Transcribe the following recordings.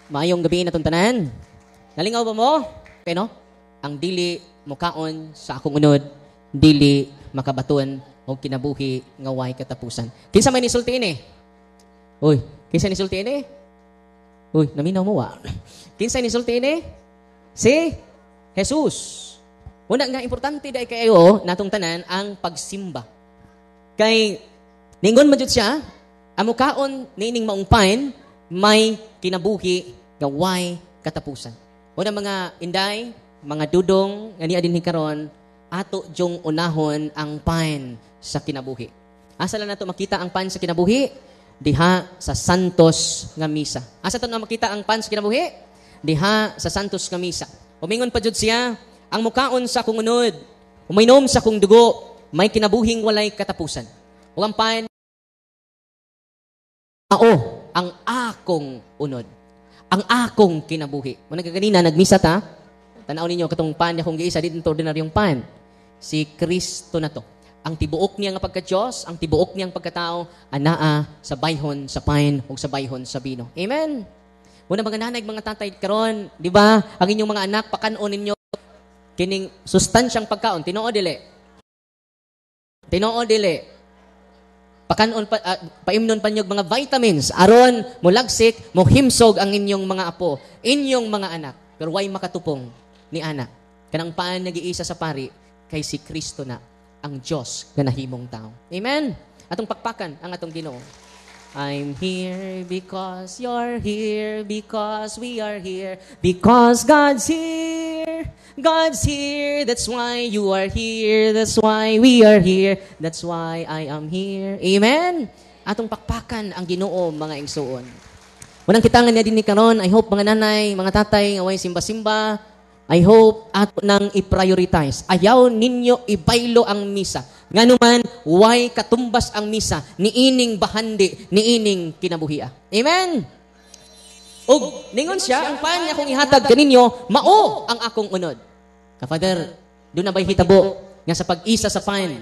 Maayong gabi na tanan. Nalingaw ba mo? Okay, no? Ang dili mukaon sa akong unod, dili makabaton o kinabuhi nga way katapusan. Kinsa may nisultiin eh? Uy, kinsa nisultiin eh? Uy, naminaw mo wa. Kinsa nisultiin eh? Si Jesus. Una nga importante dai kayo natong tanan ang pagsimba. Kay ningon man jud siya, amukaon nining maungpain may kinabuhi nga way katapusan. Una mga inday, mga dudong nga niya dinhi karon, ato jong unahon ang pain sa kinabuhi. Asa lang nato makita ang pain sa kinabuhi? Diha sa Santos nga misa. Asa to na makita ang pain sa kinabuhi? Diha sa Santos nga misa. Umingon pa jud siya, ang mukaon sa akong unod, uminom sa akong dugo, may kinabuhing walay katapusan. Ug ang pain ang akong unod. Ang akong kinabuhi. Muna kanina, nagmisa ta. Tanaw ninyo, katong pan niya kung giisa, dito ordinaryong pan. Si Kristo na to. Ang tibuok niya nga pagka-Diyos, ang tibuok niyang pagkatao, anaa sa bayhon, sa pain, o sa bayhon, sa bino. Amen? Muna mga nanay, mga tatay, karon, di ba, ang inyong mga anak, pakanon ninyo, kining sustansyang pagkaon, tinoo dili. Tinoo dili. Pakanon paimnon pa nyog mga vitamins aron mulagsik mo himsog ang inyong mga apo, inyong mga anak. Pero way makatupong ni anak. Kanang paan nag-iisa sa pari kay si Kristo na ang Dios nga nahimong tao. Amen. Atong pakpakan ang atong Ginoo. I'm here because you're here, because we are here, because God's here. God's here, that's why you are here, that's why we are here, that's why I am here. Amen? Atong pakpakan ang Ginoo, mga igsoon. Unang kitangan niya din ni karon, I hope mga nanay, mga tatay, away simba-simba, I hope ato nang i-prioritize. Ayaw ninyo ibaylo ang misa. Nga naman, why katumbas ang misa, niining bahandi, niining kinabuhia. Amen? Og, ningon siya, ang paan niya kung ihatag kaninyo, mao ang akong unod. Father, doon na ba'y hitabo nga sa pag-isa sa pan,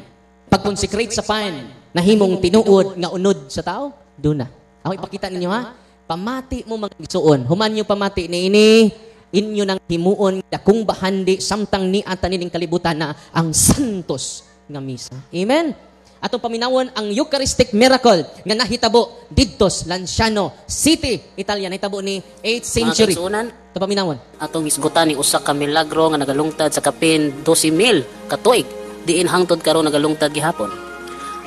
pag-consecrate sa pan, nahimong tinuod nga unod sa tao? Doon na. Ako ipakita ninyo ha, pamati mo mga igsoon. Human nyo pamati ni ini, inyo nang himuon, kung bahandi, samtang ni ata nining kalibutan na ang santos nga misa. Amen? Atong paminawon ang Eucharistic miracle nga nahitabo didtos Lanciano City, Italia, nahitabo ni 8th century. Ito paminawon. Atong isgutan ni usa ka milagro nga nagalungtad sa kapin 12,000 ka tuig diin hangtod karon nagalungtad gihapon.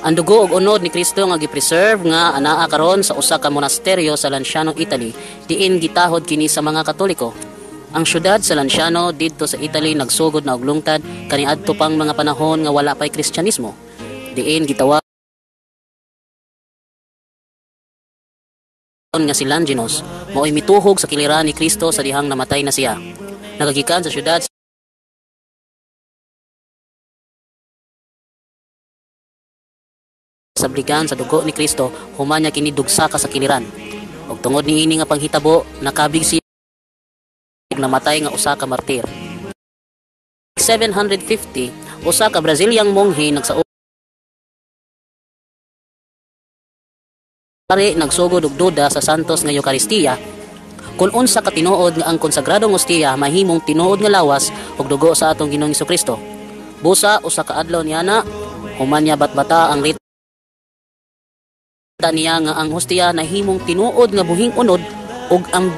Ang dugo ug unod ni Kristo nga gipreserve nga anaa karon sa usa ka monasteryo sa Lanciano, Italy, diin gitahod kini sa mga Katoliko. Ang syudad sa Lanciano didto sa Italy nagsugod na og lungtad kaniadto pang mga panahon nga wala pay Kristyanismo. Diin gitawag nga si Longinus mao'y mituhog sa kiliran ni Kristo sa dihang namatay na siya. Nagagikan sa syudad sabligan sa dugo ni Kristo human niya kini dugsa ka sa kiliran. Og tungod niini nga panghitabo nakabig siya namatay nga usa ka martir. 750 usa ka Braziliang monghe nagsugod og duda sa santos nga Eucharistia kung unsa ka tinuod nga ang konsagradong ostiya mahimong tinuod nga lawas ug dugo sa atong Ginoong Hesukristo. Busa usa ka adlaw niana human niya batbata ang rita niya nga ang ostiya nahimong tinuod nga buhing unod ug ang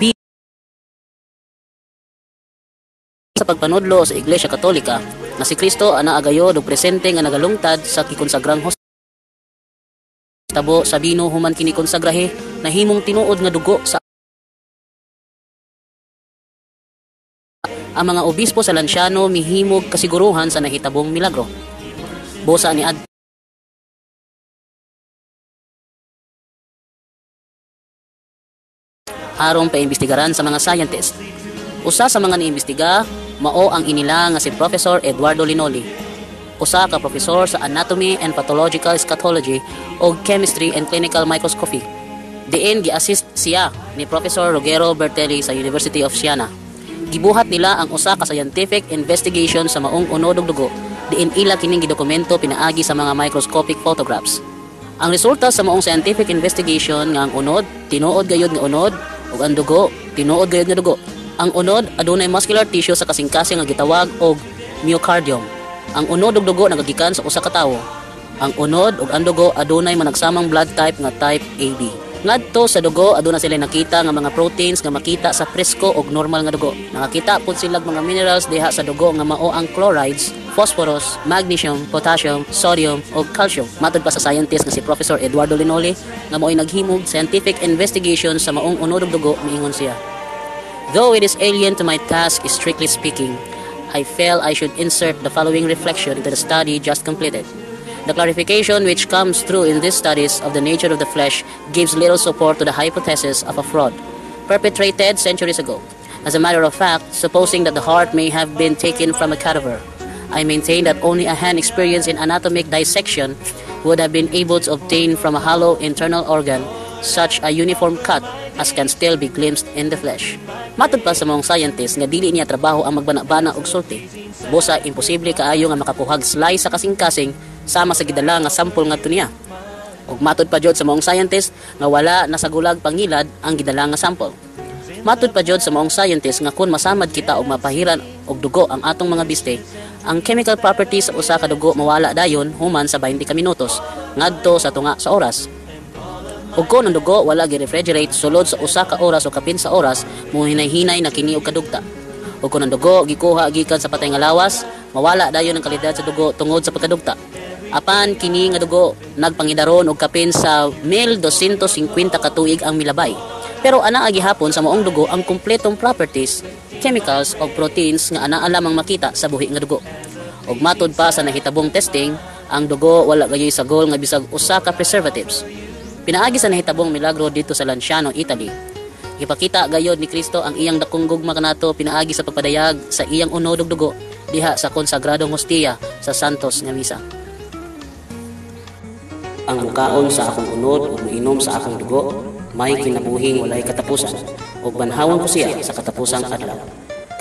sa pagpanudlo sa Iglesia Katolika na si Kristo ana agayod og presente nga nagalungtad sa kikonsagrang tabo sa bino human kini konsagrahe nahimong tinuod nga dugo sa ang mga obispo sa Lanciano mihimog kasiguruhan sa nahitabong milagro. Busa ni aron paimbestigaran sa mga scientist. Usa sa mga niimbestiga mao ang inila nga si Professor Eduardo Linoli, usa ka profesor sa Anatomy and Pathological Eschatology o Chemistry and Clinical Microscopy. Diin gi-assist siya ni Professor Ruggero Bertelli sa University of Siena. Gibuhat nila ang usa ka scientific investigation sa maong unod ug dugo, diin ila kining gidokumento pinaagi sa mga microscopic photographs. Ang resulta sa maong scientific investigation nga ang unod, tinuod gayud nga unod, ug ang dugo tinuod gayud nga dugo. Ang unod adunay muscular tissue sa kasing-kasing nga gitawag og myocardium. Ang unod ug dugo nagagikan sa usa ka tawo. Ang unod ug ang dugo adunay managsamang blood type nga type AB. Ngadto sa dugo aduna sila nakita nga mga proteins nga makita sa presko ug normal nga dugo. Nakakita pud sila mga minerals diha sa dugo nga mao ang chlorides, phosphorus, magnesium, potassium, sodium ug calcium. Matud pa sa scientist nga si Professor Eduardo Linoli nga mao'y naghimog scientific investigation sa maong unod ug dugo, miingon siya. Though it is alien to my task, strictly speaking, I felt I should insert the following reflection into the study just completed. The clarification which comes through in these studies of the nature of the flesh gives little support to the hypothesis of a fraud perpetrated centuries ago. As a matter of fact, supposing that the heart may have been taken from a cadaver, I maintain that only a hand experienced in anatomic dissection would have been able to obtain from a hollow internal organ such a uniform cut as can still be glimpsed in the flesh. Matud pa sa mga scientist nga dili niya trabaho ang magbana-bana og sulti. Busa imposible kaayo nga makakuhag slice sa kasing-kasing sama sa gidala nga sample ngadto niya. Ug matud pa jud sa mga scientist nga wala nasagulag pangilad ang gidala nga sample. Matud pa jud sa mga scientist nga kun masamad kita og mapahiran og dugo ang atong mga biste, ang chemical properties sa usa ka dugo mawala dayon human sa 20 ka minutos ngadto sa tunga sa oras. Ug kun ang dugo wala gi-refrigerate sulod sa usa ka oras o kapin sa oras, muhinay-hinay na kini og kadugta. Ug kun ang dugo gikuha gikan sa patay nga lawas, mawala dayon ang kalidad sa dugo tungod sa pagkadugta. Apan kini nga dugo nagpangidaron og kapin sa 1250 ka tuig ang milabay. Pero anaa gihapon sa maong dugo ang kumpletong properties, chemicals o proteins nga anaa lamang makita sa buhi nga dugo. Ug matud pa sa nahitabong testing, ang dugo wala gayoy sagol nga bisag usa ka preservatives. Pinaagi sa nahitabong milagro dito sa Lanciano, Italy. Ipakita gayod ni Kristo ang iyang dakong gugma kanato pinaagi sa pagpadayag sa iyang unod ug dugo diha sa konsagradong hostia sa Santos nga misa. Ang mukaon sa akong unod ug moinom sa akong dugo may kinabuhing walay katapusan ug banhawon ko siya sa katapusang adlaw.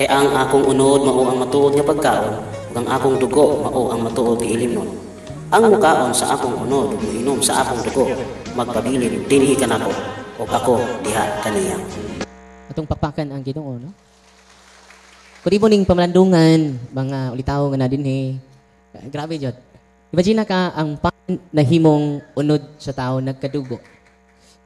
Kay ang akong unod mao ang matuod nga pagkaon ug ang akong dugo mao ang matuod nga ilimnon. Ang mukaon sa akong unod ug moinom sa akong dugo magpabilin dinhi kanako ug ako diha kaniya. Atong pakpakan ang Ginoo, no? Kung ibo ning pamalandungan, mga ulitaw nga na dinhi, grabe jud. Imagine ka ang pan na himong unod sa tao nagkadugo.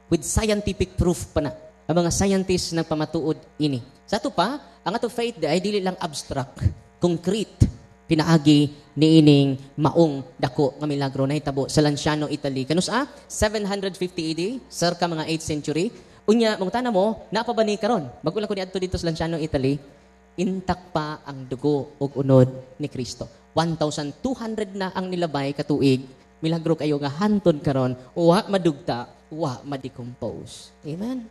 With scientific proof pa na. Ang mga scientists nagpamatuod ini. Sa ito pa, ang ato faith ay dili lang abstract, concrete, pinaagi ni ining maong dako nga milagro na hitabo sa Lanciano, Italy. Kanus 750 AD, circa mga 8th century. Unya, mong tana mo, napa ba ni karon? Bago lang ko niadto dito sa Lanciano, Italy, intak pa ang dugo ug unod ni Kristo. 1,200 na ang nilabay katuig. Milagro kayo nga hantod karon, wa madugta, wa ma-decompose. Amen.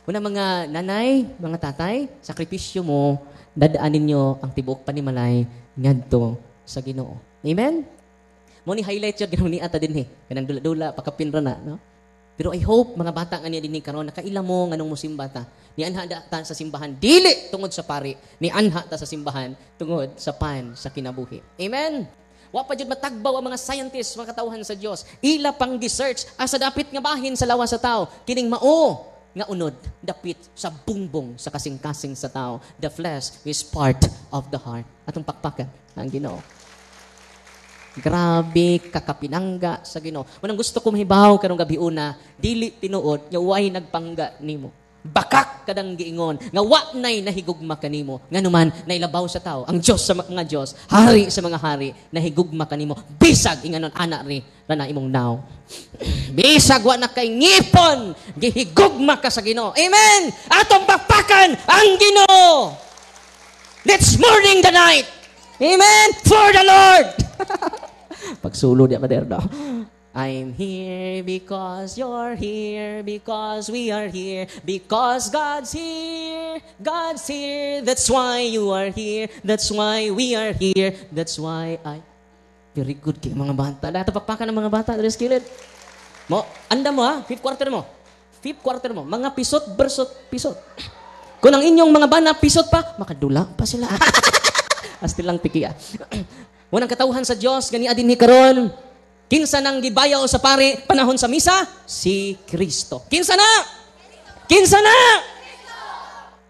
Una mga nanay, mga tatay, sakripisyo mo, dadaanin nyo ang tibuok panimalay ngadto sa Ginoo. Amen? Mo ni highlight yun, gano'n ni ata din kanang dula-dula, pakapinra na, no? Pero I hope, mga bata nga niya din karon nakaila mo nga nung musimba ta. Ni anha ta sa simbahan, dili tungod sa pari. Ni anha ta sa simbahan, tungod sa pan sa kinabuhi. Amen? Wa pa jud matagbaw ang mga scientists, mga katawhan sa Dios. Ila pang gi-search asa dapit nga bahin sa lawas sa tao. Kining mao nga unod, dapit sa bungbong sa kasing-kasing sa tao. The flesh is part of the heart. Atong pakpakan ang Ginoo. Grabe kakapinangga sa Ginoo. Manang gusto ko mahibaw karong gabi una, dili tinuod nya way nagpangga nimo. Bakak kadang giingon nga wa nay nahigugma kanimo. Nganuman nailabaw sa tao ang Dios sa mga Dios, hari sa mga hari, nahigugma kanimo. Bisag inganon ana ri na imong naw. Bisag wa na kay ngipon, gihigugma ka sa Ginoo. Amen. Atong bakpakan ang Ginoo. Let's morning the night. Amen. For the Lord. Pagsulo di paderno. I'm here because you're here, because we are here, because God's here. God's here. That's why you are here. That's why we are here. That's why very good kay mga bata. Lahat pakpakan ng mga bata. There's kilid. Mo, anda mo fifth quarter mo. Fifth quarter mo. Mga pisot, pisot. Kung ang inyong mga bana pisot pa, makadula pa sila. Asti lang pikiya. Unang katawhan sa Dios gani adin ni karon. Kinsa nang gibayaw sa pare panahon sa misa? Si Kristo. Kinsa na? Kinsa na?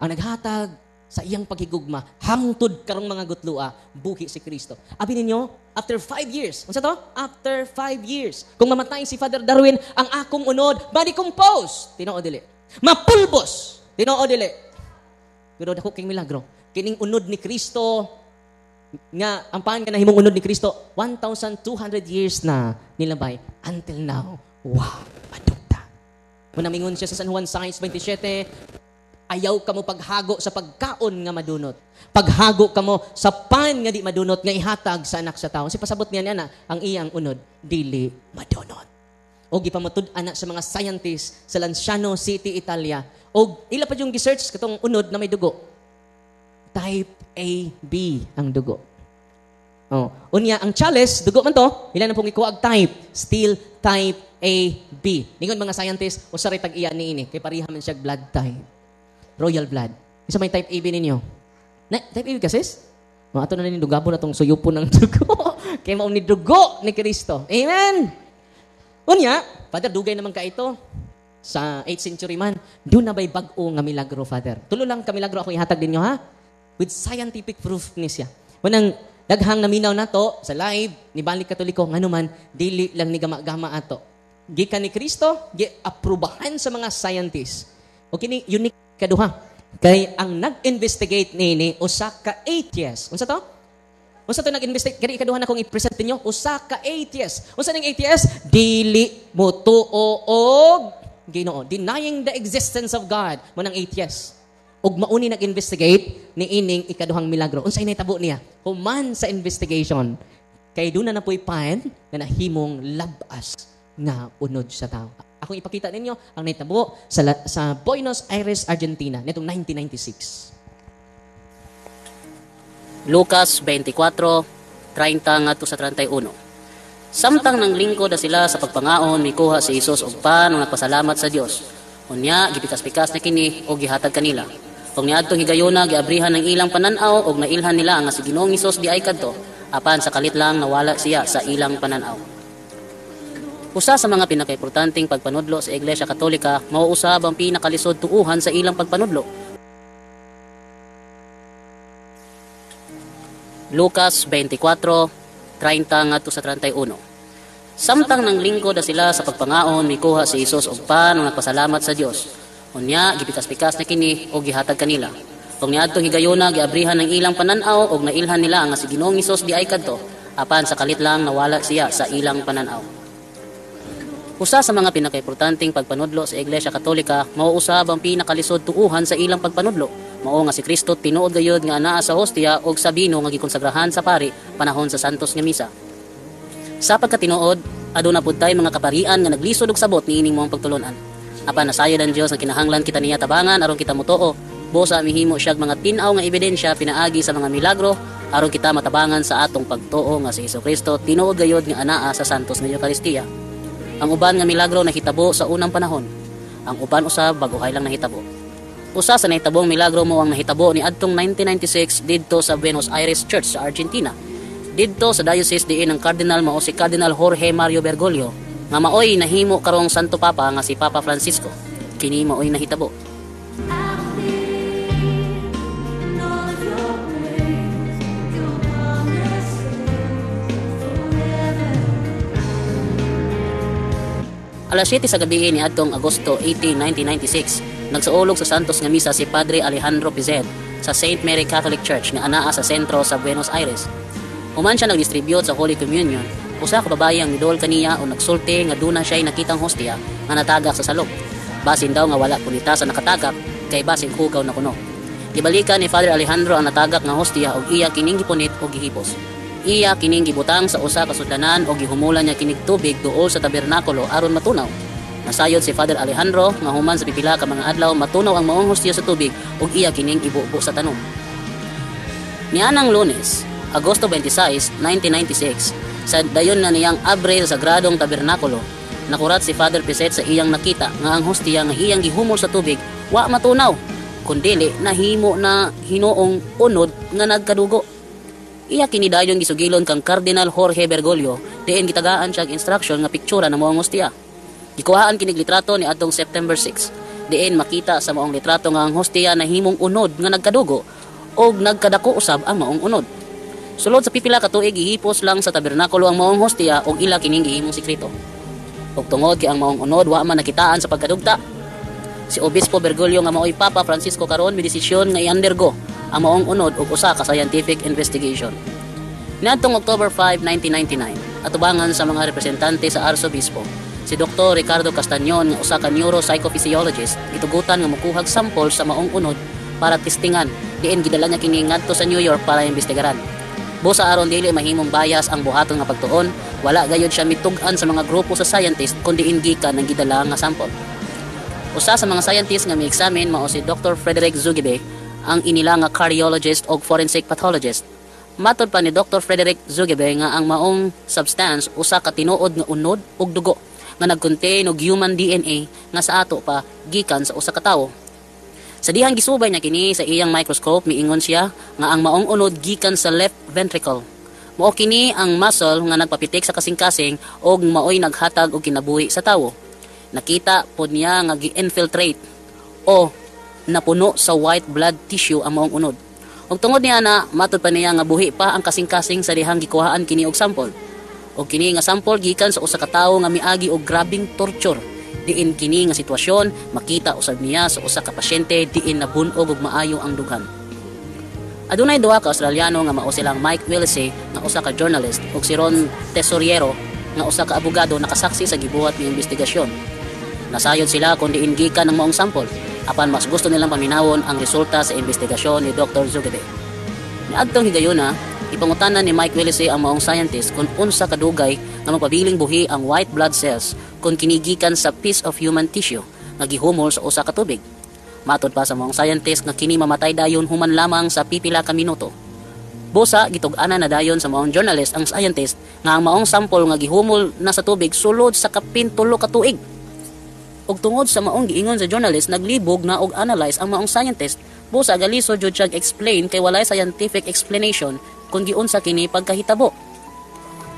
Ang naghatag sa iyang paghigugma, hangtod karong mga gutlua, buhi si Kristo. Abi ninyo, after 5 years, unsa to? After 5 years, kung mamatay si Father Darwin, ang akong unod, ma-decompose. Tinoo dili. Mapulbos. Tinoo dili. Pero dako king milagro. Kining unod ni Kristo, nga, ang paan ka na himong unod ni Kristo, 1,200 years na nilabay. Until now, wow, madugta. Manamingon siya sa San Juan Science 27, ayaw ka mo paghago sa pagkaon nga madunot. Paghago ka mo sa pan nga di madunot nga ihatag sa anak sa tao. Si pasabot niya na ang iyang unod, dili madunot. O gipamutud-ana sa mga scientists sa Lanciano City, Italia. O ila pa yung research katong unod na may dugo. Type AB ang dugo. Oh, unya ang chalice, dugo man to, ilan na pong ikuha type, still type AB. Ningon mga scientists, usari tag-iya niini kay pareha man siya blood type. Royal blood. Isa may type AB ninyo. Type AB kasi? Ato na nindugabo na itong suyupo ng dugo. Kaya mauni dugo ni Kristo. Amen! Unya, Father, dugay naman ka ito. Sa 8th century man, doon na ba'y bag-o nga milagro, Father? Tulo lang ka milagro ako ihatag din nyo, ha? With scientific proof ni siya. Unang daghang naminaw na to sa live ni Balik Katoliko, nga naman, dili lang ni gama-gama ato. Gikan ni Kristo, gi-aprobahan sa mga scientists. O kini unique kaduha. Kay ang nag-investigate nini usa ka atheist. Unsa to? Unsa to nag-investigate? Kani ikaduha na kong i-present ninyo, usa ka atheist. Unsa ning atheist? Dili mo tuo og Ginoo, denying the existence of God mo nang atheist. Ug mauni nag-investigate ni ining ikaduhang milagro. Unsay nahitabo niya? Human sa investigation. Kay duna na po'y pan na nahimong labas nga unod sa tao. Akong ipakita ninyo ang nahitabo sa Buenos Aires, Argentina, nitong 1996. Lucas 24:30 ngadto sa 31. Samtang nang lingkod na sila sa pagpangaon, mikuha si Hesus og pan ug nagpasalamat sa Dios. Unya gipikas-pikas na kini og gihatag kanila. Ug niadtong higayuna giabrihan ng ilang pananaw ug nailhan nila nga si Ginoong Hesus di ay kadto, apan sa kalit lang nawala siya sa ilang pananaw. Usa sa mga pinakaimportanteng pagpanudlo sa Iglesia Katolika mao usab ang pinakalisod tuuhan sa ilang pagpanudlo. Lucas 24:30 ngadto sa 31. Samtang nang lingkod na sila sa pagpangaon, mikuha si Hesus og pan ug nagpasalamat sa Dios. Unya gipikas-pikas na kini og gihatag kanila. Ug niadtong higayuna giabrihan ng ilang pananaw ug nailhan nila nga si Ginoong Hesus di ay kadto, apan sa kalit lang nawala siya sa ilang pananaw. Usa sa mga pinakaimportanteng pagpanudlo sa Iglesia Katolika mao usab ang pinakalisod tuuhan sa ilang pagpanudlo. Mao nga si Kristo tinuod gayud nga anaa sa hostia ug sa bino nga gikonsagrahan sa pari panahon sa santos nga misa. Sa pagkatinuod, aduna pud tay mga kaparian nga naglisod og sabot niining moong pagtulunan. Apan nasayod ang Dios nga kinahanglan kita niya tabangan aron kita motoo. Busa mihimo siya mga tin-aw nga ebidensya pinaagi sa mga milagro aron kita matabangan sa atong pagtuo nga si Hesukristo tinuod gayud nga anaa sa santos nga Eucharistia. Ang uban nga milagro nahitabo sa unang panahon. Ang uban usab baguhay lang nahitabo. Usa sa nahitabong milagro mo ang nahitabo ni adtong 1996 didto sa Buenos Aires Church sa Argentina. Didto sa diocese diin ang cardinal mao si Cardinal Jorge Mario Bergoglio nga maoy nahimo karong Santo Papa nga si Papa Francisco. Kini maoy nahitabo. Alas 7 sa gabi ni adtong Agosto 18, 1996, nagsaulog sa santos nga misa si Padre Alejandro Pizet sa St. Mary Catholic Church nga anaa sa sentro sa Buenos Aires. Human siya nagdistribute sa Holy Communion, usa ka babaye ang midol kaniya o nagsulti nga duna siya'y nakitang hostia nga natagak sa salok. Basin daw nga wala punita sa nakatagak kay basin hugaw na kuno. Gibalikan ni Father Alejandro ang natagak nga hostia og iya kining gipunit o gihipos. Iya kining gibutang sa usa ka sudlanan o gihumulan niya kinig tubig duol sa tabernakulo aron matunaw. Nasayod si Father Alejandro nga human sa pipila ka mga adlaw matunaw ang maong hostia sa tubig ug iya kining ibubo sa tanom. Nianang Lunes, Agosto 26, 1996, sa dayon na niyang abre sa Sagradong Tabernakulo, nakurat si Father Pizet sa iyang nakita nga ang hostia nga iyang gihumol sa tubig wa matunaw, kundili nahimo na hinuong unod nga nagkadugo. Iya kinidayon gisugilon kang Cardinal Jorge Bergoglio diin gitagaan siya instruction nga piktura na moong hostia. Gikuhaan kinig litrato ni adtong September 6. Diin makita sa maong litrato nga ang hostia na himong unod nga nagkadugo o nagkadako usab ang maong unod. Sulod sa pipila ka tuig gihipos lang sa tabernakulo ang maong hostia og ila kining gihimong sekreto. Ug tungod kay ang maong unod wa man nakitaan sa pagkadugta, si Obispo Bergoglio nga maoy Papa Francisco karon midesisyon nga i-undergo ang maong unod og usa ka scientific investigation. Niadtong October 5, 1999, atubangan sa mga representante sa Arsobispo, si Dr. Ricardo Castañon nga usa ka neuropsychophysiologist itugutan nga mokuhag sample sa maong unod para testingan. Diin gidala niya kini ngadto sa New York para imbestigaran. Busa aron dili mahimong bias ang buhaton nga pagtuon, wala gayud siya mitug-an sa mga grupo sa scientist kundi gikan ang gidala nga sample. Usa sa mga scientist nga mi-examine mao si Dr. Frederick Zugebe, ang inila nga cardiologist o forensic pathologist. Matod pa ni Dr. Frederick Zugebe nga ang maong substance usa ka tinuod nga unod ug dugo nga nagcontain og human DNA nga sa ato pa gikan sa usa ka tawo. Sa dihang gisubay niya kini sa iyang microscope, miingon siya nga ang maong unod gikan sa left ventricle. Mao kini ang muscle nga nagpapitik sa kasing-kasing og maoy naghatag og kinabuhi sa tawo. Nakita pod niya nga gi-infiltrate o napuno sa white blood tissue ang maong unod. Ug tungod niya na matod pa niya nga buhi pa ang kasing-kasing sa dihang gikuhaan kini og sample. Og kini nga sample gikan sa usa ka tawo nga miagi og grabing torture. Diin kini nga sitwasyon makita usab niya sa usa ka pasyente diin nabunog og maayo ang dughan. Adunay duha ka Australiano nga mao silang Mike Willesee nga usa ka journalist ug si Ron Tesoriero nga usa ka abogado nakasaksi sa gibuhat nga investigasyon. Nasayod sila kung diin gikan ang maong sample apan mas gusto nilang paminawon ang resulta sa investigasyon ni Dr. Zugebe. Niadtong higayuna, ipangutanan ni Mike Willesee ang maong scientist kung unsa kadugay nga magpabiling buhi ang white blood cells kung kinigikan sa piece of human tissue nga gihumol sa usa ka tubig. Matod pa sa maong scientist nga kini mamatay dayon human lamang sa pipila ka minuto. Busa gitug-ana na dayon sa maong journalist ang scientist nga ang maong sample nga gihumol na sa tubig sulod sa kapin 3 ka tuig. Og tungod sa maong giingon sa journalist, naglibog na og analyze ang maong scientist. Busa galiso jud siya explain kay walay scientific explanation kung giunsa kini pagkahitabo.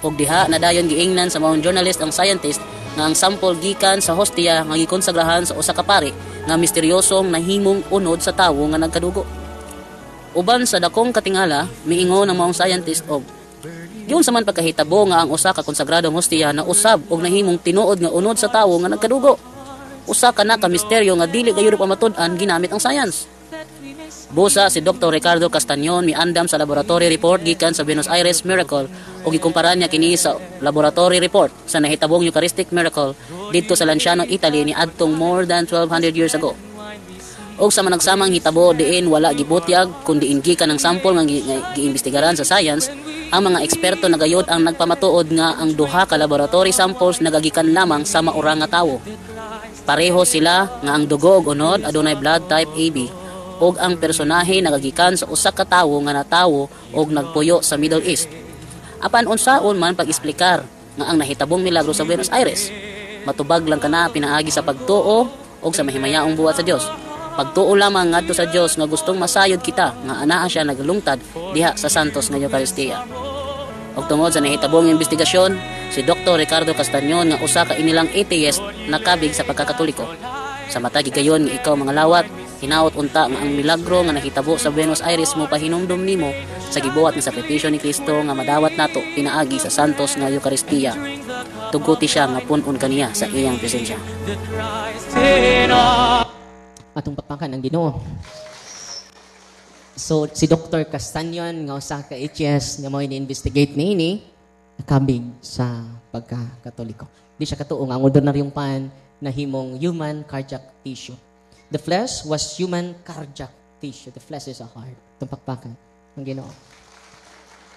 Og diha na dayon giingnan sa maong journalist ang scientist nga ang sample gikan sa hostia nga gikonsagrahan sa usa ka pari nga misteryosong nahimong unod sa tawo nga nagkadugo. Uban sa dakong katingala, miingon ang maong scientist og giunsa man pagkahitabo nga ang usa ka konsagradong hostia na usab og nahimong tinuod nga unod sa tawo nga nagkadugo. Usa ka na ka misteryo nga dili gayud pa matud-an ginamit ang science. Busa si Dr. Ricardo Castañon miandam sa laboratory report gikan sa Buenos Aires miracle ug gikumpara niya kini sa laboratory report sa nahitabong Eucharistic miracle didto sa Lanciano, Italy ni adtong more than 1200 years ago. Og sa managsamang hitabo diin wala gibutyag kundi gikan ang sample nga giimbestigaran sa science, ang mga eksperto nagayod ang nagpamatuod nga ang duha ka laboratory samples nagagikan lamang sa maura nga tawo. Pareho sila nga ang dugo ug unod adunay blood type AB ug ang personahe nagagikan sa usa ka tawo nga natawo ug nagpuyo sa Middle East. Apan unsaon man pag-esplikar nga ang nahitabong milagro sa Buenos Aires, matubag lang kana pinaagi sa pagtuo ug sa mahimayaong buhat sa Dios. Pagtuo lamang ngadto sa Dios nga gustong masayod kita nga anaa siya naglungtad diha sa santos nga Eucharistia. Og tungod sa nahitabong investigasyon, si Dr. Ricardo Castañon nga usa ka inilang atheist nakabig sa pagkakatoliko. Sa mata gigayon nga ikaw mga lawat, hinaot unta nga ang milagro nga nahitabo sa Buenos Aires mo pahinumdom nimo sa gibuhat nga sakripisyo ni Kristo nga madawat nato pinaagi sa santos nga Eucharistia. Tuguti siya nga pun-on kaniya sa iyang presensya. Atong pakpakan ang Ginoo. So, si Dr. Castañon, nga usa ka HS, nga mo ini-investigate niini, nakabig sa pagka-katoliko. Di siya katuong ang ordinaryong pan na himong human cardiac tissue. The flesh was human cardiac tissue. The flesh is a heart. Itong pakpakan ang Ginoo.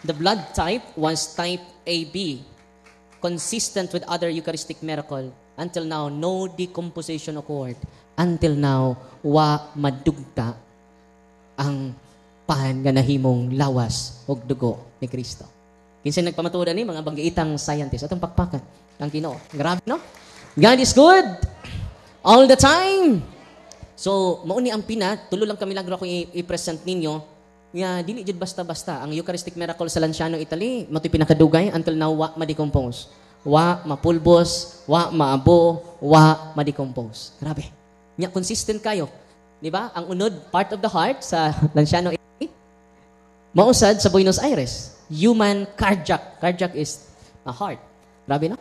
The blood type was type AB, consistent with other Eucharistic miracle. Until now, no decomposition occurred. Until now, wa madugta ang pan nga nahimong lawas og dugo ni Kristo. Kinsa nagpamatuod ni mga banggiitang scientist atong pakpakan ang Ginoo. Grabe no? God is good all the time. So, mao ni ang tulo lang ka milagro ako i-present ninyo. Nga dili jud basta-basta ang Eucharistic miracle sa Lanciano, Italy, matoy pinakadugay until now wa ma-decompose. Wa mapulbos, wa maabo, wa ma-decompose. Grabe. Nya consistent kayo. Di ba? Ang unod, part of the heart sa Lanciano mausad sa Buenos Aires. Human cardiac. Cardiac is a heart. Grabe na.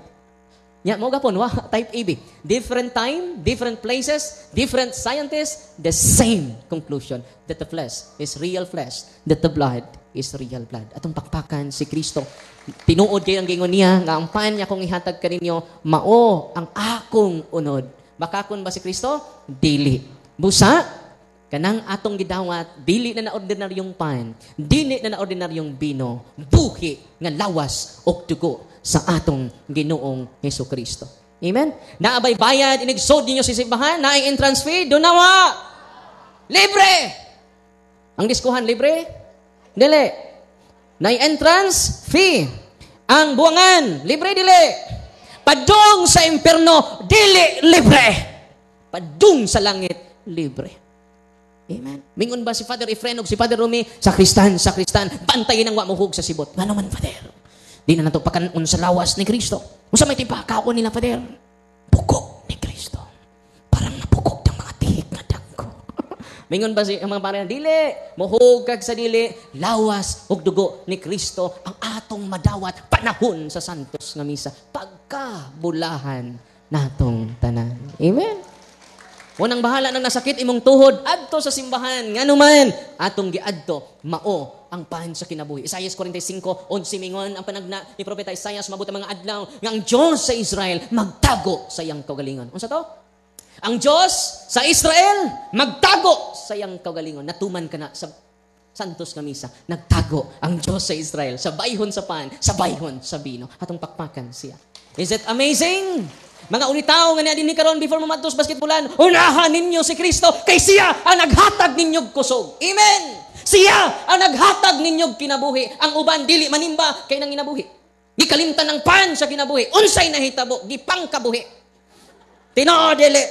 Nya mo gapon type AB. Different time, different places, different scientists, the same conclusion that the flesh is real flesh, that the blood is real blood. Atong pakpakan si Kristo. Tinuod kayo ang gingon niya nga ang pan niya kung ihatag kaninyo mao ang akong unod. Makakon ba si Kristo? Dili. Busa kanang atong gidawat, dili na ordinaryong pan, dili na ordinaryong bino, buhi nga lawas og dugo sa atong Ginoong Hesukristo. Amen? Naabay bayad, inigsod ninyo sa simbahan, naay entrance fee, dunawa. Libre! Ang diskuhan, libre? Dili. Naay entrance fee. Ang buwangan, libre, dili. Padung sa impierno, dili, libre. Padung sa langit, libre. Amen. Mingon ba si Father Efren o si Father Rumi, sakristan, bantayin ang wamuhog sa sibot. Nga naman, Father? Di na nato pakanon sa lawas ni Kristo. Kung sa may tipakaon nila, Father, bukog ni Kristo. Parang napukog ng mga tihik na dagko. Mingon ba si mga pare, dili, muhog kag sa dili, lawas og dugo ni Kristo ang atong madawat panahon sa santos nga misa. Pagkabulahan natong tanan. Amen. Unang bahala nang nasakit imong tuhod, adto sa simbahan. Nganuman, atong giadto, mao ang pahan sa kinabuhi. Isaiah 45:11 mingon ang panagna ni Propeta Isaiah mabuti mga adlaw nga ang Diyos sa Israel magtago sa iyang kaugalingon. Unsa to? Ang Diyos sa Israel magtago sa iyang kaugalingon. Natuman ka na sa santos nga misa. Nagtago ang Diyos sa Israel sa bayhon sa pan, sa bayhon sa bino. Atong pakpakan siya. Is it amazing? Mga unitaw nga niya din ni karon before mo madtos basketballan, unahan ninyo si Kristo kay siya ang naghatag ninyog kusog. Amen. Siya ang naghatag ninyog kinabuhi. Ang uban dili manimba kay nang inabuhi. Gikalimtan ng pan sa kinabuhi. Unsay nahitabo gipang kabuhi. Tinoo dili.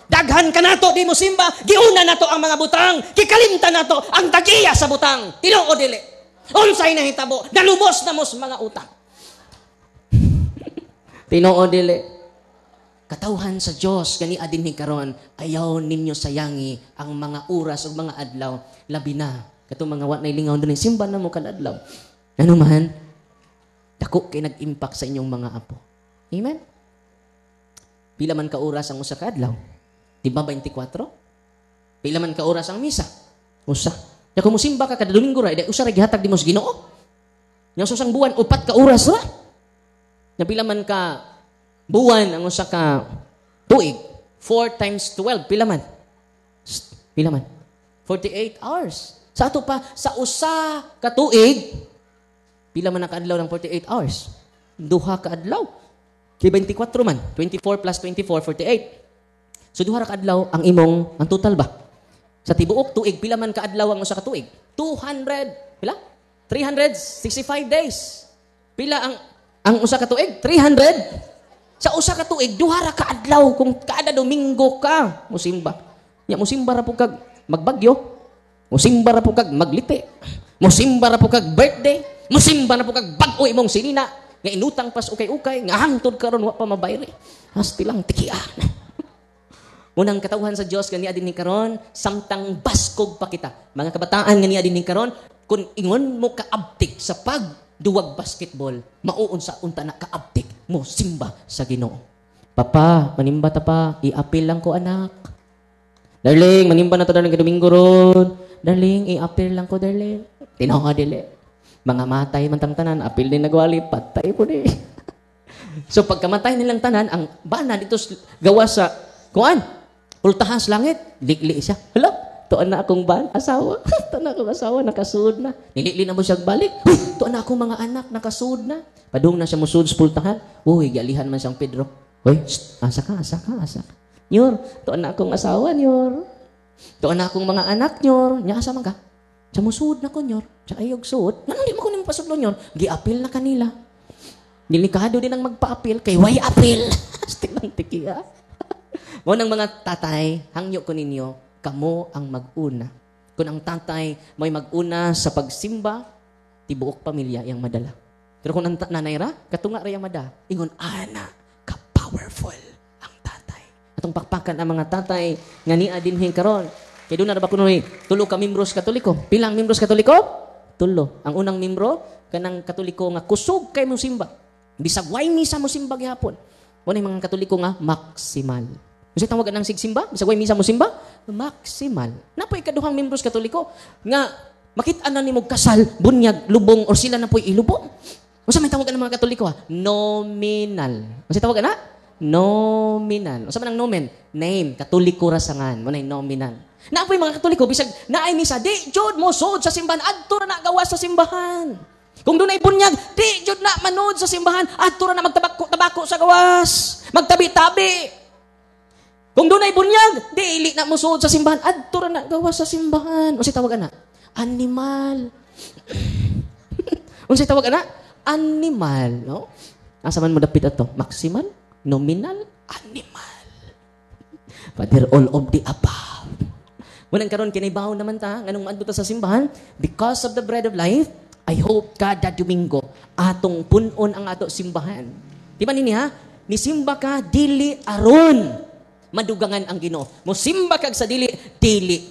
Daghan ka nato di mo simba, giuna nato ang mga butang, gikalimtan nato ang tagiya sa butang. Tinoo dili. Unsay nahitabo nalubos na mos mga utang. Tinoo dili. Katawhan sa Dios kani adin ni karon, ayaw ninyo sayangi ang mga oras ug mga adlaw labi na katong mga wa nay lingaw dinhi simba na mo kada adlaw. Ano man dako kay nag-impact sa inyong mga apo. Amen. Pila man ka oras ang usa ka adlaw? Di ba 24? Pila man ka oras ang misa? Usa. Ya kung musimba ka kada Domingo ra, usa ra gihatag di mo sa Ginoo. Nya susang buwan 4 ka oras ra. Nya pila man ka buwan ang usa ka tuig, 4 times 12, pila man? Pila man? 48 hours. Sa ato pa, sa usa ka tuig, pila man ang kaadlaw ng 48 hours? Duha ka adlaw. Kay 24 man. 24 plus 24, 48. So duha ra ka adlaw ang imong, ang total ba? Sa tibuok tuig, pila man ka adlaw ang usa ka tuig? 200, pila? 365 days. Pila ang usa ka tuig? 300. Sa usa ka tuig, duha ra ka adlaw kung kada Domingo ka musimba. Ya musimba ra po kag magbagyo. Musimba ra po kag magliti. Musimba ra po kag birthday. Musimba ra po kag bag-o imong sinina. Nga inutang pas ukay-ukay, nga hangtod karon wa pa mabayri. Hasti lang tikian. Unang katawhan sa Dios kani adin ni karon, samtang baskog pa kita. Mga kabataan nga niya adin ni karon, kun ingon mo kaabtik sa duwag basketball, mauun sa unta na kaabtik mo simba sa Ginoo. Papa, manimba ta pa, i-appeal lang ko anak. Darling, manimba na to darling Domingo ron. Darling, i-appeal lang ko darling. Tinoha dili. Mga matay man tang tanan, appeal din nagwali, patay po di. So pagkamatay nilang tanan, ang bana dito gawa sa kuan, pultahas langit, likli siya. Hala, tuan na akong asawa. Tuan na akong asawa, nakasuod na. Nilili na mo siya balik. Tuan na akong mga anak, nakasuod na. Padung na siya musud sa pultahan. Uy, galihan man siyang Pedro. Uy, asa ka. Nyor, tuan na akong asawa, Nyor. Tuan na akong mga anak, Nyor. Nya asa man ka? Sa musud na ko, Nyor. Sa ayog suod. Nanong di mo ko nang pasudlo, Nyor. Gi-appeal na kanila. Delikado din ang magpa-appeal kay why appeal? Stick lang tikiya. Mo nang mga tatay, hangyo ko ninyo, kamo ang mag-una. Kung ang tatay may mag-una sa pagsimba, tibuok pamilya yang madala. Pero kung ang nanay ra, katunga ra yang mada, ingon, ana, ka-powerful ang tatay. Atong pakpakan ang mga tatay nga niya dinhi karon. Kay doon na ba kuno tulo ka membros Katoliko? Pilang membros Katoliko? Tulo. Ang unang membro kanang Katoliko nga kusog kay mo simba. Bisag way misa mo simba gihapon. Mo mga Katoliko nga maksimal. Unsay tawag nang sigsimba? Bisag way misa mo simba? Maksimal. Napoy kaduhang membros Katoliko nga makit-an na nimo kasal, bunyag, lubong or sila na po'y ilubong. Unsa may tawag ng mga Katoliko ha? Nominal. Unsay tawag na? Nominal. Unsa man ang nomen? Name, Katoliko rasangan. Mo nay nominal. Naapoy mga Katoliko bisag naay misa, di jud mo sud sa simbahan, adto ra na gawas sa simbahan. Kung dunay bunyag, di jud na manood sa simbahan, adto ra na magtabako sa gawas. Magtabi-tabi. Kung dunay bunyag, dili na mo sud sa simbahan, adto ra na gawas sa simbahan. Unsay tawag ana? Animal. Unsay tawag ana? Animal, no? Asa man mo dapit ato? Maximal, nominal, animal. Father, all of the above. Munang karon kinibaw naman ta nganong maadto ta sa simbahan because of the bread of life. I hope kada Domingo atong punon ang ato simbahan. Di ba nini ha? Ni simba ka dili aron madugangan ang Ginoo. Mosimba kag sa dili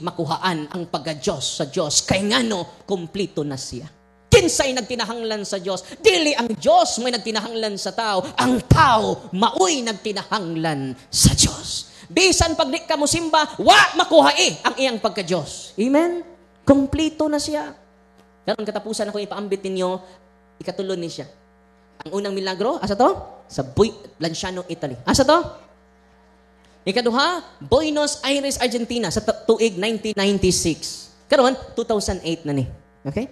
makuhaan ang pagka-Dios sa Dios kay ngano kompleto na siya. Kinsay nagtinahanglan sa Dios? Dili ang Dios may nagtinahanglan sa tao, ang tao maoy nagtinahanglan sa Dios. Bisan pag di ka mo simba, makuha ang iyang pagka-Diyos. Amen? Kompleto na siya. Karon katapusan ako ipaambit ninyo, ikatulon ni siya. Ang unang milagro, asa to? Sa Lanciano, Italy. Asa to? Ikaduha, Buenos Aires, Argentina, sa tuig 1996. Karon, 2008 na ni. Okay?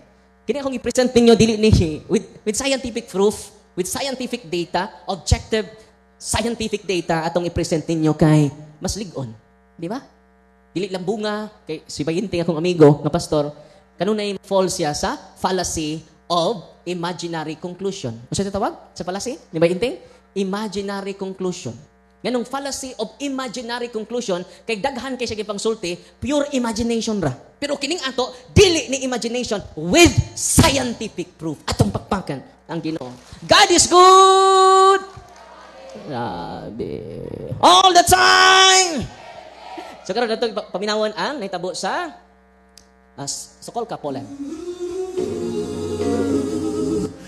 Kini akong i-present ninyo, dili ni with scientific proof, with scientific data, objective scientific data, atong i-present ninyo kay mas ligon. Di ba? Dili lang bunga, kay si Bayinting akong amigo, nga pastor, kanunay fall siya sa fallacy of imaginary conclusion. Ano siya tawag? Sa fallacy? Ni Bayinting? Imaginary conclusion. Ganong fallacy of imaginary conclusion, kay daghan kay siya pangsulti, pure imagination ra. Pero kining ato, dili ni imagination with scientific proof. Atong pakpakan ang Ginoo. God is good! Grabe. All the time! So karon nato paminawan ang nahitabo sa Sokolka, Poland.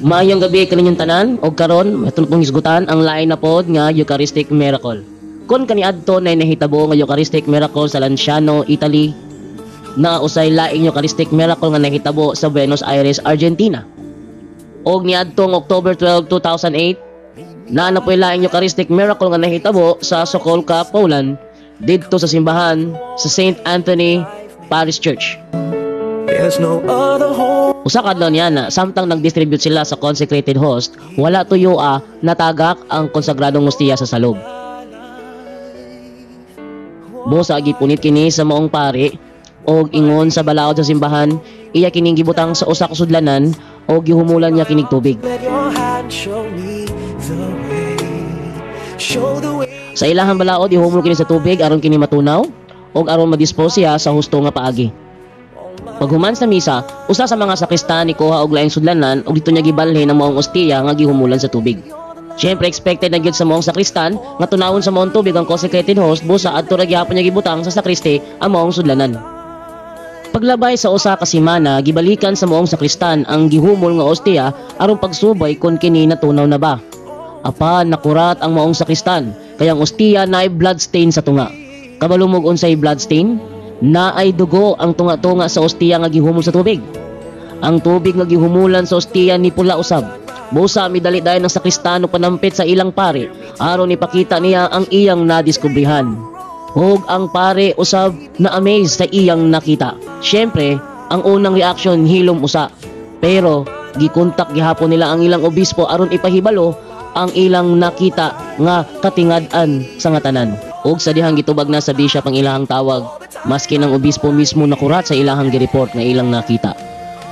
Maayong gabi kaninyong tanan og karon atong pong isgutan ang lain na pod nga Eucharistic miracle. Kon kaniadto na nahitabo nga Eucharistic miracle sa Lanciano, Italy, na usay laing Eucharistic miracle nga nahitabo sa Buenos Aires, Argentina. Og niadtong October 12, 2008, na po'y laing Eucharistic miracle nga nahitabo sa Sokolka, Poland, didto sa simbahan sa St. Anthony Parish Church. Usa kadlaw niya na samtang nag-distribute sila sa consecrated host, wala tuyo natagak ang konsagradong hostia sa salog. Busa gipunit kini sa maong pari og ingon sa balaod sa simbahan, iya kining gibutang sa usa ka sudlanan og gihumulan niya kinig tubig. Sa ilahang balaod ihumol kini sa tubig aron kini matunaw og aron madispose siya sa husto nga paagi. Paghuman sa misa, usa sa mga sakristan ni kuha og laing sudlanan ug dito niya gibalhin ang maong ostiya nga gihumulan sa tubig. Syempre expected na gyud sa maong sakristan nga tunawon sa maong tubig ang consecrated host busa adto ra gyapon niya gibutang sa sakriste ang maong sudlanan. Paglabay sa usa ka semana, gibalikan sa maong sakristan ang gihumol nga ostiya aron pagsubay kon kini natunaw na ba. Apan nakurat ang maong sakristan kay ang ostiya naay blood stain sa tunga. Kabalumog unsay blood stain? Naay dugo ang tunga-tunga sa ostiya nga gihumol sa tubig. Ang tubig nga gihumulan sa ostiya ni pula usab. Busa midali dayon ng sakristano panampit sa ilang pare aron ipakita niya ang iyang nadiskubrihan. Ug ang pare usab na amaze sa iyang nakita. Syempre, ang unang reaction hilom usa. Pero gikontak gihapon nila ang ilang obispo aron ipahibalo ang ilang nakita nga katingad-an sa nga tanan. Ug sa dihang gitubag na sa bishop ang ilahang tawag, maski ng obispo mismo nakurat sa ilahang gireport nga ilang nakita.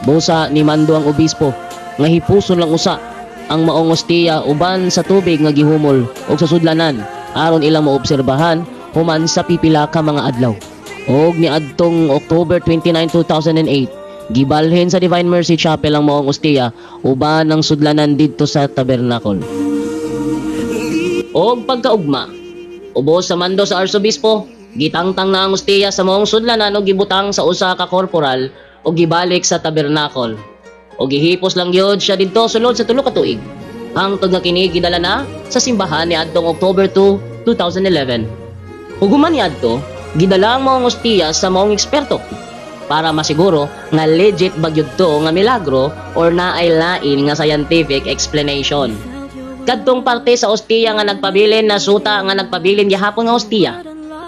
Busa ni mando ang obispo nga hipuson lang usa ang maong ostiya uban sa tubig nga gihumol ug sa sudlanan aron ilang maobserbahan human sa pipila ka mga adlaw. Og niadtong October 29, 2008, gibalhin sa Divine Mercy Chapel ang maong ostiya uban ng sudlanan didto sa tabernacle. Og pagkaugma, Ubos sa mando sa arsobispo, gitangtang na ang ostiya sa maong sudlanan o gibutang sa usa ka korporal o gibalik sa tabernakol. O gihipos lang gyud siya didto sulod sa 3 ka tuig. Hangtod nga kini gidala na sa simbahan ni adtong October 2, 2011. Ug human niadto, gidala ang maong ostiya sa maong eksperto para masiguro nga legit ba gyud to nga milagro or naay lain nga scientific explanation. Kadtong parte sa ostiya nga nagpabilin na suta nga nagpabilin gihapon nga ostiya.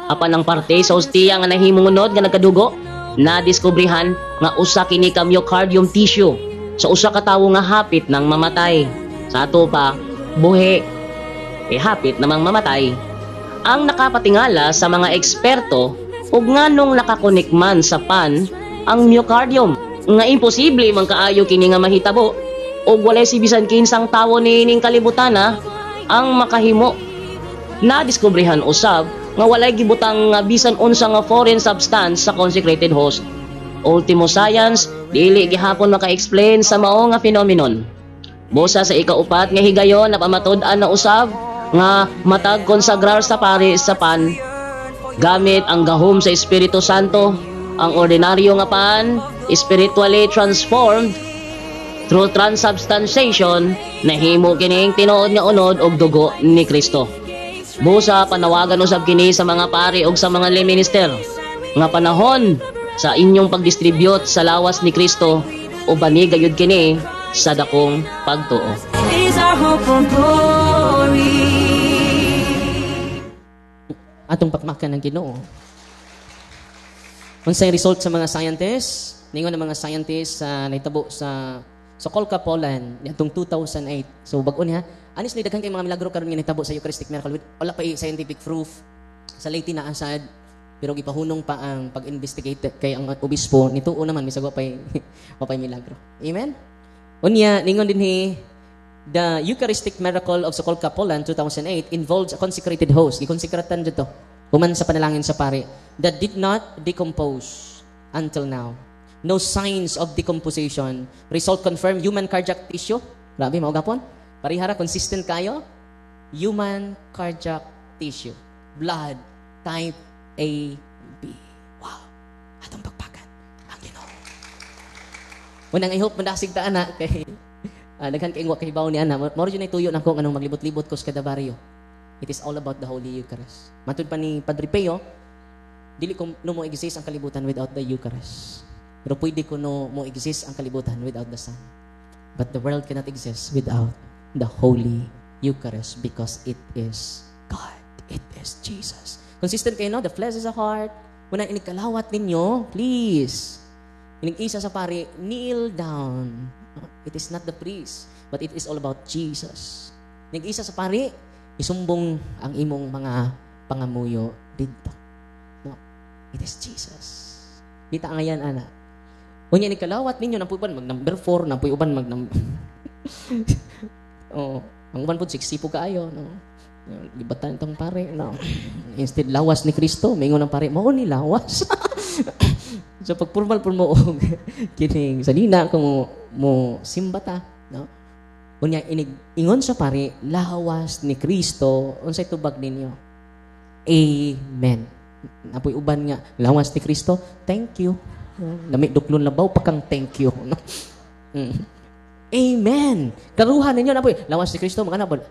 Apan ang parte sa ostiya nga nahimungunod nga nagkadugo, nadiskubrihan nga usa kini ka myocardium tissue sa usa ka tawo nga hapit nang mamatay. Sa ato pa, buhi, hapit namang mamatay. Ang nakapatingala sa mga eksperto ug nganong nakakonikman sa pan ang myocardium nga imposible man kaayo kini nga mahitabo ug walay si bisan kinsang tawo niining kalibutana ang makahimo. Nadiskubrihan usab nga walay gibutang nga bisan unsa nga foreign substance sa consecrated host. Ultimo science dili gihapon maka-explain sa mao nga phenomenon. Busa sa ikaupat nga higayon na pamatud-an na usab nga matag konsagrar sa pari sa pan gamit ang gahom sa Espiritu Santo, ang ordinaryo nga pan spiritually transformed through transubstantiation nahimo kining tinuod nga unod og dugo ni Kristo. Busa panawagan usab kini sa mga pari ug sa mga lay minister nga panahon sa inyong pagdistribute sa lawas ni Kristo o bani gayud kini sa dakong pagtuo. Is our hope for glory. Atong pakmakan ng Ginoo. Unsay result sa mga scientists? Ningon ang mga scientists sa nahitabo sa Sokolka, Poland, atong 2008. So bag-o niya, honestly daghan kay mga milagro karon nga nahitabo sa Eucharistic miracle with wala pa scientific proof sa late na asad. Pero gipahunong pa ang pag-investigate kay ang obispo nituo naman bisag wapay wapay milagro. Amen. Unya ningon dinhi the Eucharistic miracle of Sokolka, Poland 2008 involves a consecrated host. Gikonsekratan dito human sa panalangin sa pari that did not decompose until now. No signs of decomposition. Result confirmed human cardiac tissue. Grabe mao gapon. Parihara consistent kayo. Human cardiac tissue. Blood type AB. Wow. Atong pagpakan ang Ginoo. Unang I hope mandasig ta ana kay daghan kay kahibaw ni ana. Mao jud nay tuyo nako anong maglibot-libot ko sa kada baryo. It is all about the Holy Eucharist. Matud pa ni Padre Pio, dili ko no mo exist ang kalibutan without the Eucharist. Pero pwede ko no mo exist ang kalibutan without the Son. But the world cannot exist without the Holy Eucharist because it is God. It is Jesus. Consistent kayo, no? The flesh is a heart. Kung inikalawat ninyo, please. Inig-isa sa pari, kneel down. It is not the priest, but it is all about Jesus. Inig-isa sa pari, isumbong ang imong mga pangamuyo dito. No? It is Jesus. Dita nga yan, ana. Kung inikalawat ninyo, nampuy-uban mag-number 4, nampuy-uban mag-number... oh, ang uban po, 60 po kaayo, no? Libatan itong pare, no? Instead, lawas ni Kristo, maingon ng pare, mao ni lawas. So, pag formal po mo, kining, salina, kung mo simbata, no? Kunya, ingon sa pare, lawas ni Kristo, unsay tubag ninyo? Amen. Napoy uban nga, lawas ni Kristo, thank you. Lamig duklon labaw, pakang thank you. No? Amen. Karuhan ninyo, napoy, lawas ni Kristo, mga napod,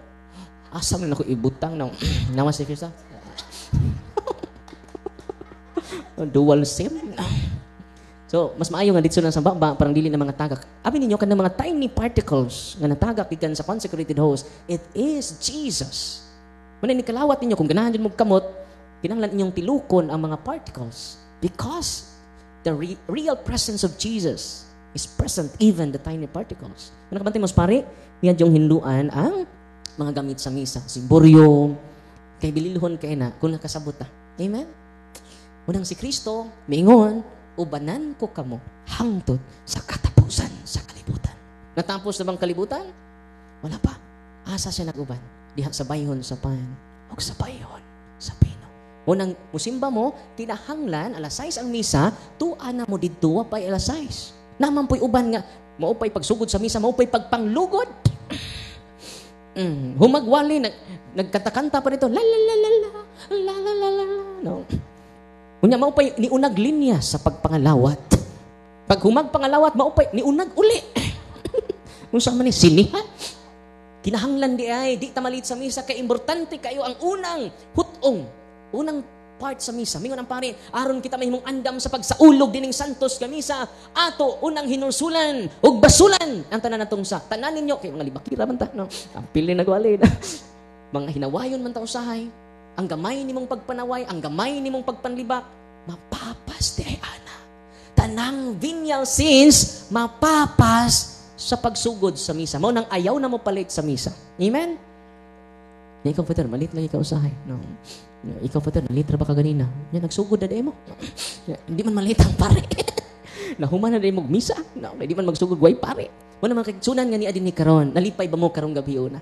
asam na ako ibutang ng lawas ni Kristo. Dual sim. So, mas maayo nga dito na sa baba, parang dili na mga tagak. Abi ninyo, kanang mga tiny particles nga natagak ikan sa consecrated host, it is Jesus. Manin nikalawat ninyo, kung ganahan dyan mo kamot, kinahanglan inyong tilukon ang mga particles. Because the real presence of Jesus is present even the tiny particles. Kung nakabantay mo sa pare, yan yung hinduan ang mga gamit sa misa. Simboryo, kay bililhon kay na, kung nakasabot ta. Amen? Unang si Kristo, miingon, ubanan ko kamo hangtod sa katapusan sa kalibutan. Natapos na bang kalibutan? Wala pa. Asa siya nag-uban? Diha sa bayhon sa pan o sa bayhon sa pino. Unang musimba mo, kinahanglan, alas 6 ang misa, tuana mo dito, wapay alas 6. Naman po'y uban nga, maupay pagsugod sa misa, maupay pagpanglugod. Humagwali, nagkatakanta pa nito, la la la la la, La la la la la. No. Unya maupay ni unag linya sa pagpangalawat. Pag humag pangalawat maupay ni unag uli. Unsa man ni sinihan? Kinahanglan di ay di ta malit sa misa kay importante kayo ang unang hutong, unang part sa misa. Mingon ang pare, aron kita mahimong andam sa pagsaulog dining santos nga misa, ato unang hinulsulan ug basulan ang tanan natong sa. Tanan ninyo kay mga libakira man ta, no. Ang pili nagwali na. Mga hinawayon man ta usahay. Ang gamay nimong pagpanaway, ang gamay nimong pagpanlibak, mapapas di ay ana. Tanang venial sins mapapas sa pagsugod sa misa. Mao nang ayaw na mo palit sa misa. Amen. Ikaw Father, malit lang ikaw usahay. No. Ikaw Father, nalitra ba ka ganina? Yan, nagsugod na day mo. Hindi man malit ang pare. Nahuman na day mo misa. No, hindi man magsugod way pare. Wala man kagsunan nga ni adin ni karon. Nalipay ba mo karong gabi una?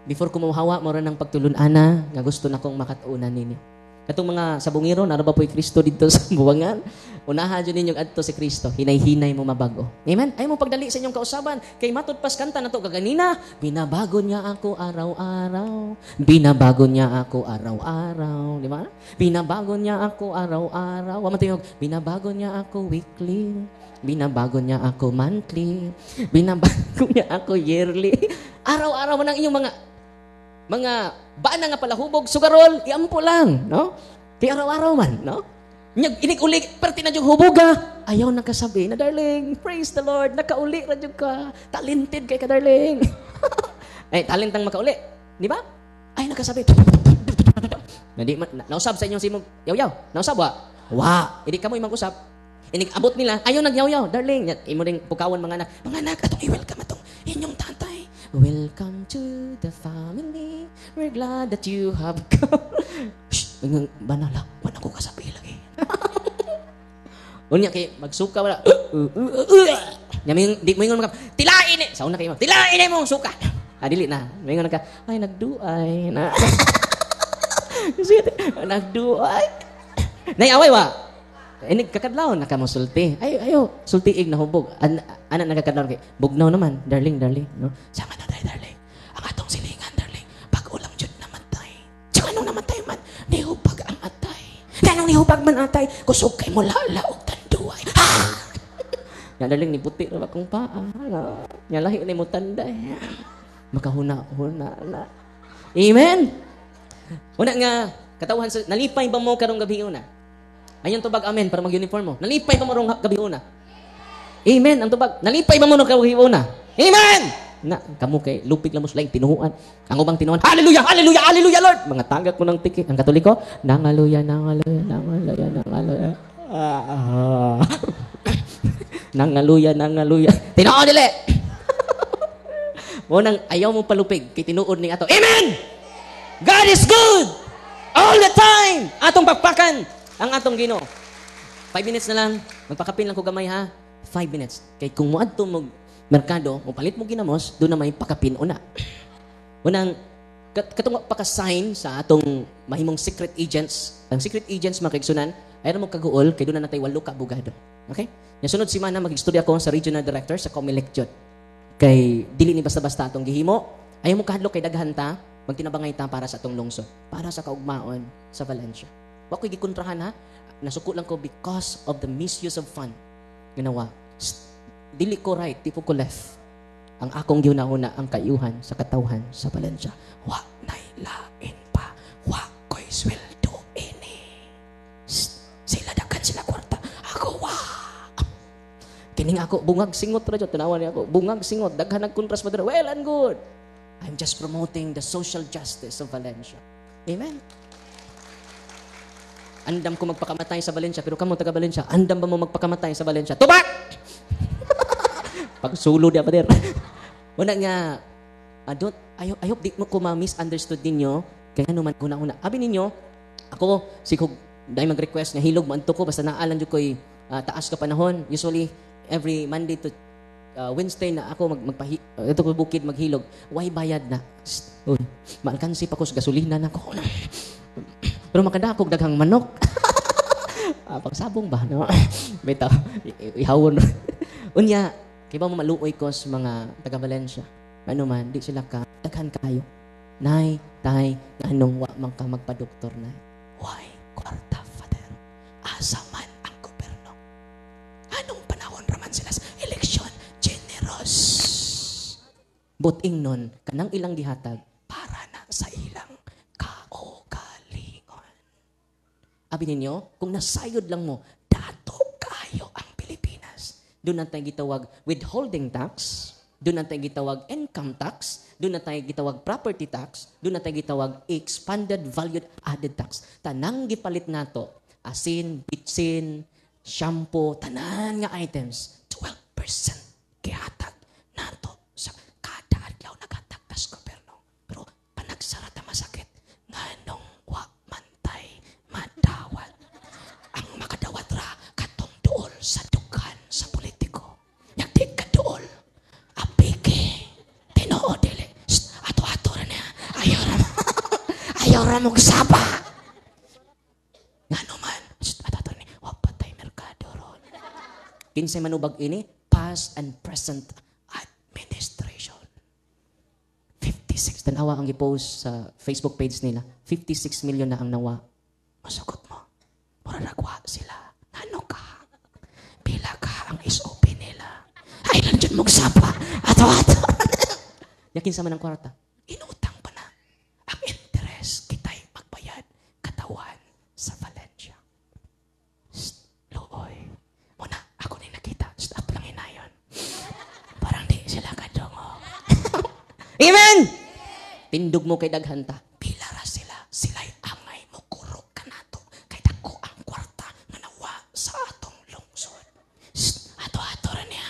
Before ko mahawa mo ran ng pagtulun-ana nga gusto na kong makatuunan ninyo. Katong mga sabungiro, naro ba po'y Kristo dito sa buwangan? Unaha dyan ninyong adto si Kristo. Hinay-hinay mo mabago. Amen? Ay mo pagdali sa inyong kausaban. Kay matod pas kanta na to kaganina. Binabago niya ako araw-araw. Binabago niya ako araw-araw. Di ba? Binabago niya ako araw-araw. Wama tayo, binabago niya ako weekly. Binabago niya ako monthly. Binabago niya ako yearly. Araw-araw mo ng inyong mga bana nga palahubog, sugarol, iampo lang, no? Kaya araw-araw man, no? Inig-uli, perti na yung hubuga. Ayaw nakasabi na, darling, praise the Lord, nakauli na yung ka. Talented kay ka, darling. Ay, talentang makauli. Di ba? Ay, nakasabi. Nausab sa inyong simog, yaw-yaw. Nausab, wa? Wa. Hindi ka mo imang usap. Inig-abot nila, ayaw nag-yaw-yaw, darling. Imo ring pukawan mga anak, atong i-welcome atong inyong tatay. Welcome to the family. We're glad that you have come. Shh, banala. Wala ko kasabi lagi. Unya kay magsuka wala. Di mo ingon ka. Tilain ni. Sauna kayo. Tilain ni mong suka. Dili na. Mingon ka. Ay nagduay na. Nagduay. Nayaway wa. Inig kakadlaw na ka mo sulti. Ayo, sultiig na hubog. Ana nagakadlaw kay bugnaw naman, darling, no. Sama na day, darling. Ang atong silingan, darling. Pag ulang jud namatay. Sa anong namatay man, nihubag ang atay. Nanong nihubag man atay, kusog kay mo lala og tanduay. Ha! Ya darling ni puti ra akong paa. Nya lahi ni mo tanday. Makahuna-huna na. Amen. Una nga katawhan sa nalipay ba mo karong gabi una? Ayun tubag amen para mag-uniform mo. Nalipay pa mo rong gabi una. Amen. Ang tubag. Nalipay pa mo rong gabi una. Amen! Na, kamu kay lupig lang mo sila yung tinuhuan. Ang ubang tinuhuan, hallelujah, hallelujah, hallelujah, Lord! Mga tagak mo ng tiki. Ang Katoliko, nangaluya, nangaluya, nangaluya, nangaluya. Nangaluya, nangaluya. Tinuod dili! Unang ayaw mo palupig kay tinuod ning ato. Amen! God is good! All the time! Atong pakpakan ang atong Ginoo. 5 minutes na lang. Magpakapin lang ko gamay ha. 5 minutes. Kay kung muadto mo merkado, mo palit mo ginamos, doon na may pakapin una. Unang katong paka-sign sa atong mahimong secret agents. Ang secret agents makigsunan ay mo kaguol kay doon na natay 8 ka abogado. Okay? Nya sunod si Mana magistorya ko sa regional director sa Comelec jud. Kay dili ni basta-basta atong gihimo. Ayaw mo kahadlok kay daghan ta, magtinabangay ta para sa atong lungsod, para sa kaugmaon sa Valencia. Wa ko gikontrahan ha. Nasuko lang ko because of the misuse of fund. Ginawa. Dili ko right, tipo ko left. Ang akong giuna-una ang kayuhan sa katawhan sa Valencia. Wa nay lain pa. Wa ko'y sweldo ini. Sila dagan sila kwarta. Ako wa. Kining ako bungag singot ra jud tanawan niya ako. Bungag singot daghan nagkontras padre. Well and good. I'm just promoting the social justice of Valencia. Amen. Andam ko magpakamatay sa Valencia, pero kamo taga Valencia, andam ba mo magpakamatay sa Valencia? Tubak! Pag sulo dia pa der. Una nga, I hope di mo ko ma-misunderstood ninyo, kaya naman una-una. Abi ninyo, ako, sikog, dahil mag-request nga hilog, maanto ko, basta naalan dyo ko'y taas ka panahon. Usually, every Monday to Wednesday na ako ito ko bukid maghilog, why bayad na? Maalkansi pa ko sa gasolina na ko. Pero makadakog daghang manok. Pagsabong ba? No? Bitaw, ihawon. Unya, kaya ba mo maluoy ko sa mga taga Valencia? Ano man, di sila ka, daghan kayo. Nay, tay, anong wa man ka magpa-doktor na? Why? Kwarta, Father. Asa man ang gobyerno. Anong panahon raman sila sa eleksyon? Generous. Buting nun, kanang ilang gihatag, para na sa ilang kaugalingon. Abi ninyo, kung nasayod lang mo, dato kayo ang Pilipinas. Doon natin gitawag withholding tax, doon natin gitawag income tax, doon natin gitawag property tax, doon natin gitawag expanded valued added tax. Tanang gipalit nato, asin, bitsin, shampoo, tanan nga items, 12% gihatag nato sa kada adlaw nagatagtas gobyerno. Pero panagsarata masakit, nganong wa mantay madawat. Ang makadawat ra katong duol sa dugan sa politiko. Nagdig ka duol, apike, tinoo dili. Ato-ato ra niya. Ayaw ra mong sapa. Ngano man, ato-ato ni, wapatay merkado ron. Kinsay manubag ini, past and present administration. 56, tanawa ang i-post sa Facebook page nila. 56 million na ang nawa. Masugot mo. Mura nagwa sila. Ano ka? Pila ka ang SOP nila. Ay, nandiyan mong sapa. Ato-ato. Yakin sa man ang kwarta. Inutang pa na. Ang interest, kita'y magbayad. Katawan sa Valencia. Looy. Muna, ako na nakita. Stop lang hinayon. Parang di sila kadongo. Amen! Tindog mo kay daghanta. Pila ra sila. Sila'y angay mo kuro ka nato. Kay dako ang kwarta nga nawa sa atong lungsod. Ato-ato ra niya.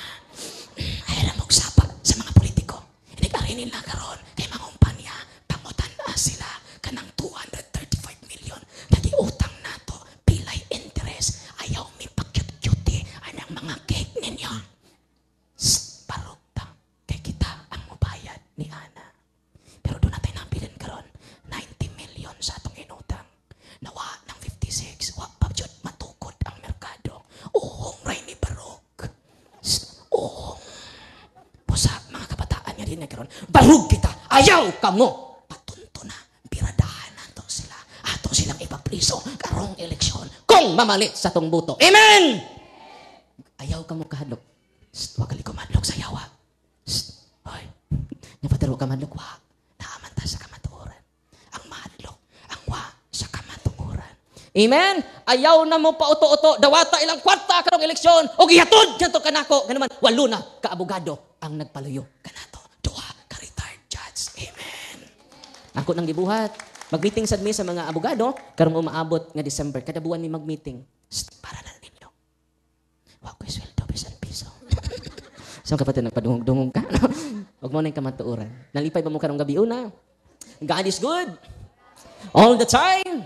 Ay ra sapa sa mga politiko. Inigari nila karon kay mangumpanya. Pangutan na sila kanang 235 million. Nagiutang nato. Pilay interest. Ayaw mi pakyut-kyuti anang mga cake ninyo. Parugtang kay kita ang mubayad ni Ana. Pero doon natin nabilin karon 90 million sa atong inutang. Nawa ng 56. Wa pa jud matukod ang merkado. Uhong ray ni barog. Uhong. Pusa mga kabataan nga din karon. Barog kita. Ayaw kamo. Patunto na. Biradahan nato sila. Ato silang ipapriso karong eleksyon kung mamalit sa tong buto. Amen! Ayaw kamo kahadlok. Wag kali ko madlok sa yawa. Hoy. Napataro ka madlok wa. Naamanta sa kamatuoran. Ang madlok, ang wa sa kamatuoran. Amen? Ayaw na mo pa uto-uto. Dawata ilang kwarta karong eleksyon. O gihatod kanto kanako. Ganuman, walo na kaabogado ang nagpaluyo kanato. Duha ka retired judge. Amen. Ako nang gibuhat. Mag-meeting sad mi sa mga abogado karong umaabot nga December. Kada buwan mi mag-meeting. Para na ninyo. Wa ko'y sweldo bisan piso. So kapatid, nagpadungog-dungog ka. Huwag mo na yung kamatuuran. Nalipay ba mo karong gabi una? God is good. All the time.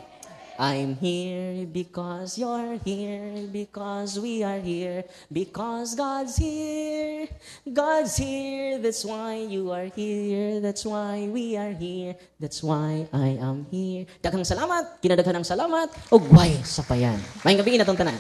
I'm here because you're here, because we are here, because God's here. God's here, that's why you are here, that's why we are here, that's why I am here. Daghang salamat, kinadaghanang salamat, ug way sapayan. Maayong gabi na tong tanan.